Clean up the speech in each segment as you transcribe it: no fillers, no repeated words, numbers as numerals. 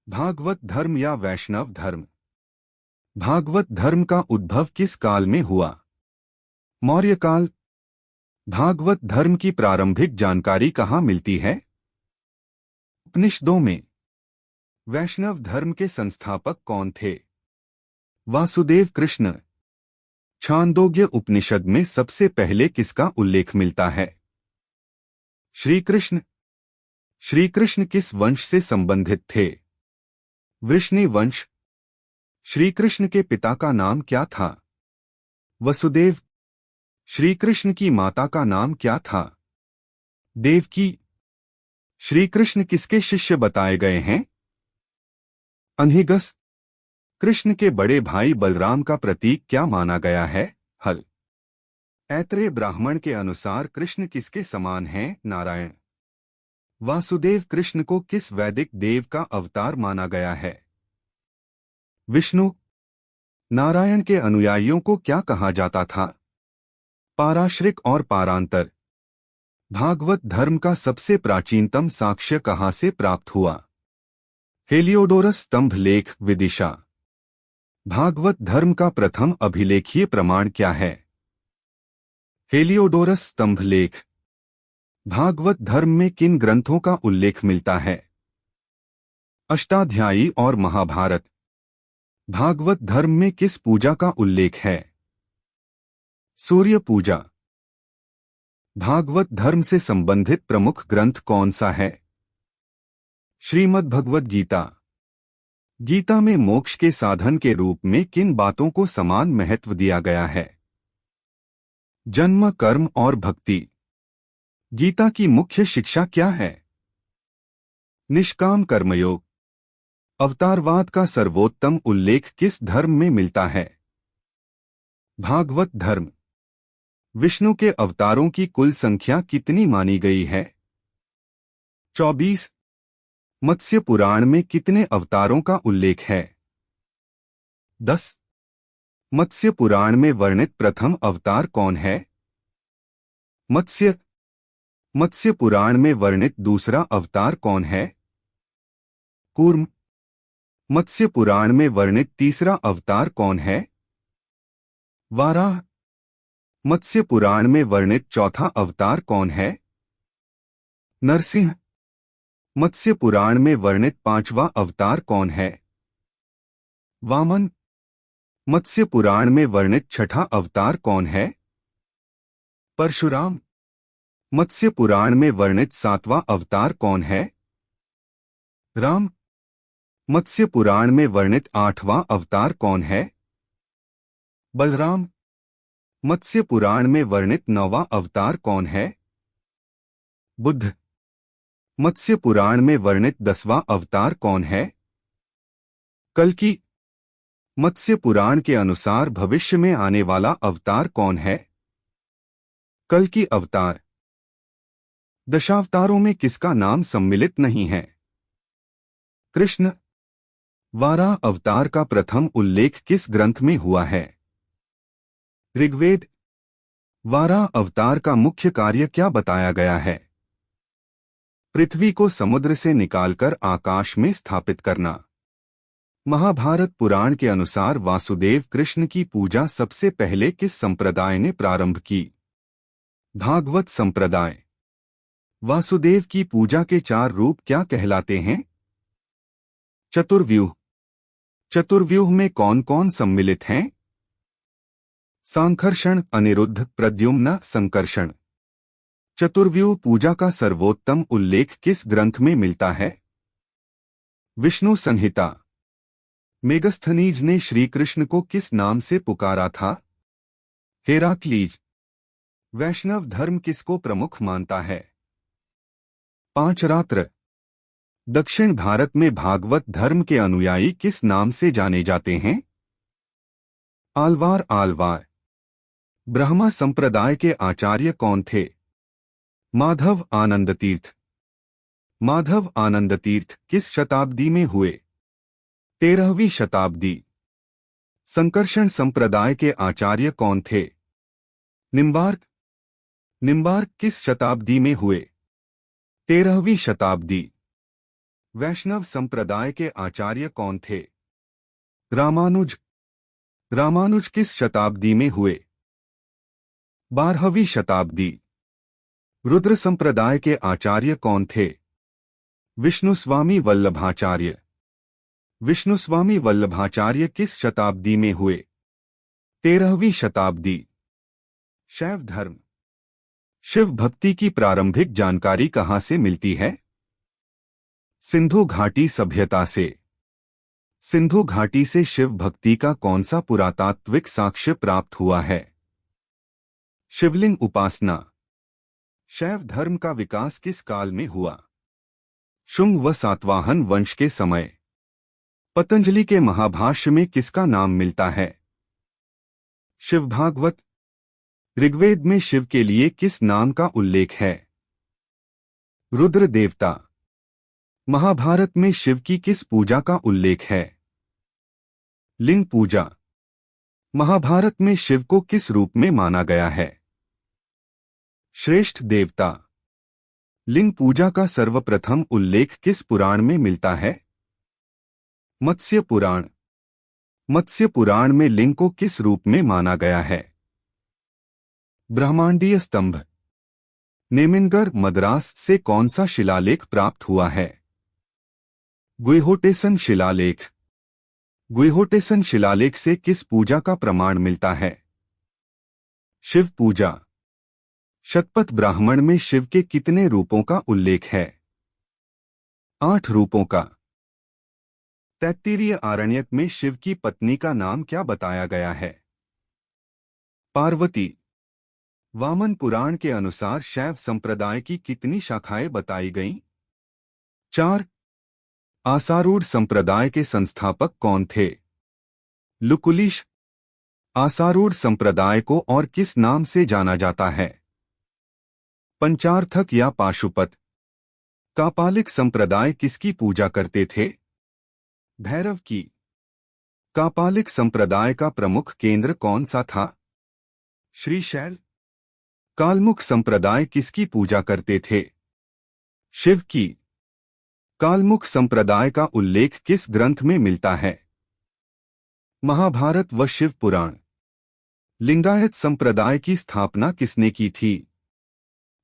भागवत धर्म या वैष्णव धर्म। भागवत धर्म का उद्भव किस काल में हुआ? मौर्य काल। भागवत धर्म की प्रारंभिक जानकारी कहाँ मिलती है? उपनिषदों में। वैष्णव धर्म के संस्थापक कौन थे? वासुदेव कृष्ण। छांदोग्य उपनिषद में सबसे पहले किसका उल्लेख मिलता है? श्री कृष्ण। श्री कृष्ण किस वंश से संबंधित थे? वृष्णि वंश। श्री कृष्ण के पिता का नाम क्या था? वसुदेव। श्री कृष्ण की माता का नाम क्या था? देवकी। श्री कृष्ण किसके शिष्य बताए गए हैं? अनहिगस। कृष्ण के बड़े भाई बलराम का प्रतीक क्या माना गया है? हल। ऐत्रेय ब्राह्मण के अनुसार कृष्ण किसके समान हैं? नारायण। वासुदेव कृष्ण को किस वैदिक देव का अवतार माना गया है? विष्णु। नारायण के अनुयायियों को क्या कहा जाता था? पाराश्रिक और पारांतर। भागवत धर्म का सबसे प्राचीनतम साक्ष्य कहाँ से प्राप्त हुआ? हेलियोडोरस स्तंभ लेख, विदिशा। भागवत धर्म का प्रथम अभिलेखीय प्रमाण क्या है? हेलियोडोरस स्तंभ लेख। भागवत धर्म में किन ग्रंथों का उल्लेख मिलता है? अष्टाध्यायी और महाभारत। भागवत धर्म में किस पूजा का उल्लेख है? सूर्य पूजा। भागवत धर्म से संबंधित प्रमुख ग्रंथ कौन सा है? श्रीमद् भगवद गीता। गीता में मोक्ष के साधन के रूप में किन बातों को समान महत्व दिया गया है? जन्म, कर्म और भक्ति। गीता की मुख्य शिक्षा क्या है? निष्काम कर्मयोग। अवतारवाद का सर्वोत्तम उल्लेख किस धर्म में मिलता है? भागवत धर्म। विष्णु के अवतारों की कुल संख्या कितनी मानी गई है? 24। मत्स्य पुराण में कितने अवतारों का उल्लेख है? 10। मत्स्य पुराण में वर्णित प्रथम अवतार कौन है? मत्स्य। मत्स्य पुराण में वर्णित दूसरा अवतार कौन है? कूर्म। मत्स्य पुराण में वर्णित तीसरा अवतार कौन है? वाराह। मत्स्य पुराण में वर्णित चौथा अवतार कौन है? नरसिंह। मत्स्य पुराण में वर्णित पांचवा अवतार कौन है? वामन। मत्स्य पुराण में वर्णित छठा अवतार कौन है? परशुराम। मत्स्य पुराण में वर्णित सातवां अवतार कौन है? राम। मत्स्य पुराण में वर्णित आठवां अवतार कौन है? बलराम। मत्स्य पुराण में वर्णित नौवां अवतार कौन है? बुद्ध। मत्स्य पुराण में वर्णित 10वां अवतार कौन है? कल्कि। मत्स्य पुराण के अनुसार भविष्य में आने वाला अवतार कौन है? कल्कि अवतार। दशावतारों में किसका नाम सम्मिलित नहीं है? कृष्ण। वाराह अवतार का प्रथम उल्लेख किस ग्रंथ में हुआ है? ऋग्वेद। वाराह अवतार का मुख्य कार्य क्या बताया गया है? पृथ्वी को समुद्र से निकालकर आकाश में स्थापित करना। महाभारत पुराण के अनुसार वासुदेव कृष्ण की पूजा सबसे पहले किस संप्रदाय ने प्रारंभ की? भागवत संप्रदाय। वासुदेव की पूजा के 4 रूप क्या कहलाते हैं? चतुर्व्यूह। चतुर्व्यूह में कौन कौन सम्मिलित हैं? सांकर्षण, अनिरुद्ध, प्रद्युम्न, संकर्षण। चतुर्व्यूह पूजा का सर्वोत्तम उल्लेख किस ग्रंथ में मिलता है? विष्णु संहिता। मेगस्थनीज ने श्री कृष्ण को किस नाम से पुकारा था? हेराक्लीज। वैष्णव धर्म किसको प्रमुख मानता है? पांचरात्र। दक्षिण भारत में भागवत धर्म के अनुयायी किस नाम से जाने जाते हैं? आलवार, आलवार। ब्रह्मा संप्रदाय के आचार्य कौन थे? माधव आनंद तीर्थ। माधव आनंद तीर्थ किस शताब्दी में हुए? 13वीं शताब्दी। संकर्षण संप्रदाय के आचार्य कौन थे? निम्बार्क। निम्बार्क किस शताब्दी में हुए? 13वीं शताब्दी। वैष्णव संप्रदाय के आचार्य कौन थे? रामानुज। रामानुज किस शताब्दी में हुए? 12वीं शताब्दी। रुद्र संप्रदाय के आचार्य कौन थे? विष्णुस्वामी वल्लभाचार्य। विष्णुस्वामी वल्लभाचार्य किस शताब्दी में हुए? 13वीं शताब्दी। शैव धर्म। शिव भक्ति की प्रारंभिक जानकारी कहां से मिलती है? सिंधु घाटी सभ्यता से। सिंधु घाटी से शिव भक्ति का कौन सा पुरातात्विक साक्ष्य प्राप्त हुआ है? शिवलिंग उपासना। शैव धर्म का विकास किस काल में हुआ? शुंग व सातवाहन वंश के समय। पतंजलि के महाभाष्य में किसका नाम मिलता है? शिव भागवत। ऋग्वेद में शिव के लिए किस नाम का उल्लेख है? रुद्र देवता। महाभारत में शिव की किस पूजा का उल्लेख है? लिंग पूजा। महाभारत में शिव को किस रूप में माना गया है? श्रेष्ठ देवता। लिंग पूजा का सर्वप्रथम उल्लेख किस पुराण में मिलता है? मत्स्य पुराण। मत्स्य पुराण में लिंग को किस रूप में माना गया है? ब्रह्मांडीय स्तंभ। नेमिनगर मद्रास से कौन सा शिलालेख प्राप्त हुआ है? गुइहोटेसन शिलालेख। गुइहोटेसन शिलालेख से किस पूजा का प्रमाण मिलता है? शिव पूजा। शतपथ ब्राह्मण में शिव के कितने रूपों का उल्लेख है? 8 रूपों का। तैत्तिरीय आरण्यक में शिव की पत्नी का नाम क्या बताया गया है? पार्वती। वामन पुराण के अनुसार शैव संप्रदाय की कितनी शाखाएं बताई गईं? 4। आसारूढ़ संप्रदाय के संस्थापक कौन थे? लुकुलिश। आसारूढ़ संप्रदाय को और किस नाम से जाना जाता है? पंचार्थक या पाशुपत। कापालिक संप्रदाय किसकी पूजा करते थे? भैरव की। कापालिक संप्रदाय का प्रमुख केंद्र कौन सा था? श्रीशैल। कालमुख संप्रदाय किसकी पूजा करते थे? शिव की। कालमुख संप्रदाय का उल्लेख किस ग्रंथ में मिलता है? महाभारत व शिव पुराण। लिंगायत संप्रदाय की स्थापना किसने की थी?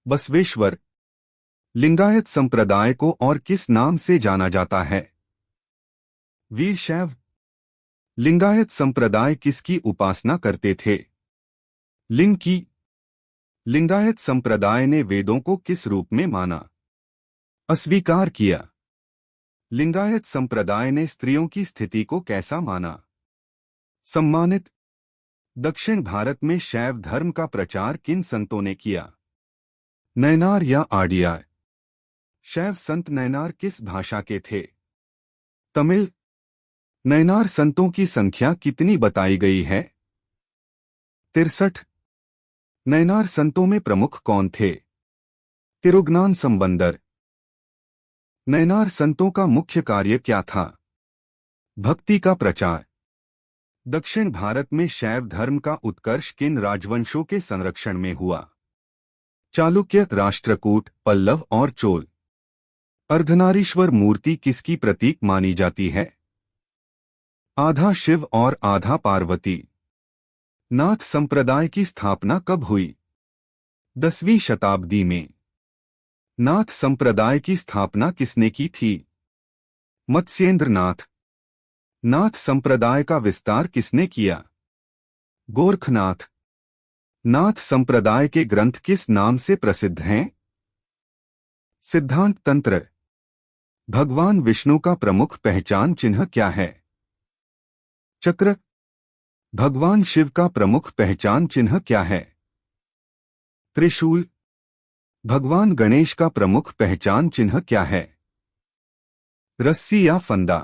बसवेश्वर। लिंगायत संप्रदाय को और किस नाम से जाना जाता है? वीरशैव। लिंगायत संप्रदाय किसकी उपासना करते थे? लिंग की। लिंगायत संप्रदाय ने वेदों को किस रूप में माना? अस्वीकार किया। लिंगायत संप्रदाय ने स्त्रियों की स्थिति को कैसा माना? सम्मानित। दक्षिण भारत में शैव धर्म का प्रचार किन संतों ने किया? नैनार या आडियार। शैव संत नैनार किस भाषा के थे? तमिल। नैनार संतों की संख्या कितनी बताई गई है? 63। नैनार संतों में प्रमुख कौन थे? तिरुग्नान संबंदर। नैनार संतों का मुख्य कार्य क्या था? भक्ति का प्रचार। दक्षिण भारत में शैव धर्म का उत्कर्ष किन राजवंशों के संरक्षण में हुआ? चालुक्य, राष्ट्रकूट, पल्लव और चोल। अर्धनारीश्वर मूर्ति किसकी प्रतीक मानी जाती है? आधा शिव और आधा पार्वती। नाथ संप्रदाय की स्थापना कब हुई? 10वीं शताब्दी में। नाथ संप्रदाय की स्थापना किसने की थी? मत्स्येंद्र नाथ। नाथ संप्रदाय का विस्तार किसने किया? गोरखनाथ। नाथ संप्रदाय के ग्रंथ किस नाम से प्रसिद्ध हैं? सिद्धांत तंत्र। भगवान विष्णु का प्रमुख पहचान चिन्ह क्या है? चक्र। भगवान शिव का प्रमुख पहचान चिन्ह क्या है? त्रिशूल। भगवान गणेश का प्रमुख पहचान चिन्ह क्या है? रस्सी या फंदा।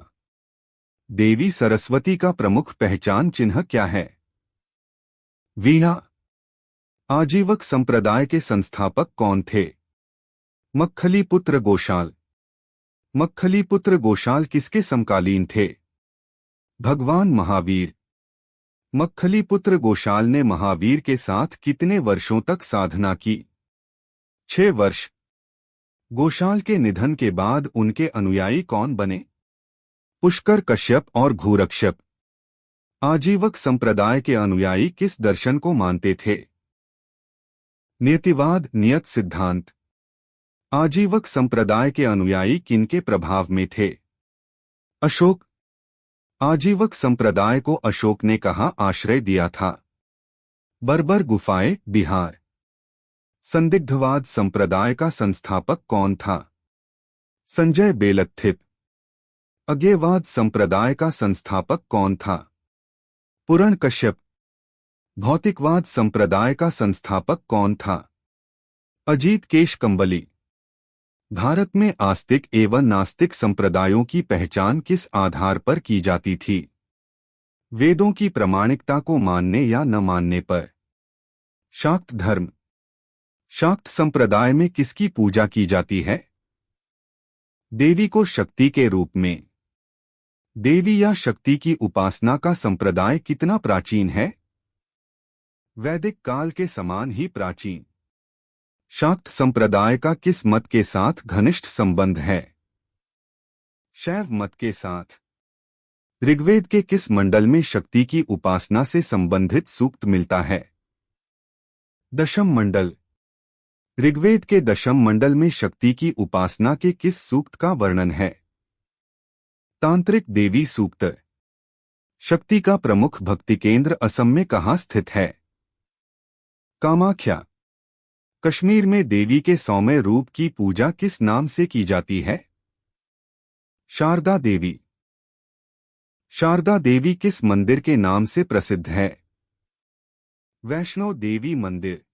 देवी सरस्वती का प्रमुख पहचान चिन्ह क्या है? वीणा। आजीवक संप्रदाय के संस्थापक कौन थे? मक्खलीपुत्र गोशाल। मक्खलीपुत्र गोशाल किसके समकालीन थे? भगवान महावीर। मक्खलीपुत्र गोशाल ने महावीर के साथ कितने वर्षों तक साधना की? 6 वर्ष। गोशाल के निधन के बाद उनके अनुयायी कौन बने? पुष्कर कश्यप और घूरक्षप। आजीवक संप्रदाय के अनुयायी किस दर्शन को मानते थे? नियतिवाद, नियत सिद्धांत। आजीवक संप्रदाय के अनुयायी किनके प्रभाव में थे? अशोक। आजीवक संप्रदाय को अशोक ने कहाँ आश्रय दिया था? बर्बर गुफाएं, बिहार। संदिग्धवाद संप्रदाय का संस्थापक कौन था? संजय बेलत्थिप। अज्ञेयवाद संप्रदाय का संस्थापक कौन था? पुरण कश्यप। भौतिकवाद संप्रदाय का संस्थापक कौन था? अजीत केश कंबली। भारत में आस्तिक एवं नास्तिक संप्रदायों की पहचान किस आधार पर की जाती थी? वेदों की प्रामाणिकता को मानने या न मानने पर। शाक्त धर्म। शाक्त संप्रदाय में किसकी पूजा की जाती है? देवी को शक्ति के रूप में। देवी या शक्ति की उपासना का संप्रदाय कितना प्राचीन है? वैदिक काल के समान ही प्राचीन। शाक्त संप्रदाय का किस मत के साथ घनिष्ठ संबंध है? शैव मत के साथ। ऋग्वेद के किस मंडल में शक्ति की उपासना से संबंधित सूक्त मिलता है? दशम मंडल। ऋग्वेद के दशम मंडल में शक्ति की उपासना के किस सूक्त का वर्णन है? तांत्रिक देवी सूक्त। शक्ति का प्रमुख भक्ति केंद्र असम में कहाँ स्थित है? कामाख्या। कश्मीर में देवी के सौम्य रूप की पूजा किस नाम से की जाती है? शारदा देवी। शारदा देवी किस मंदिर के नाम से प्रसिद्ध है? वैष्णो देवी मंदिर।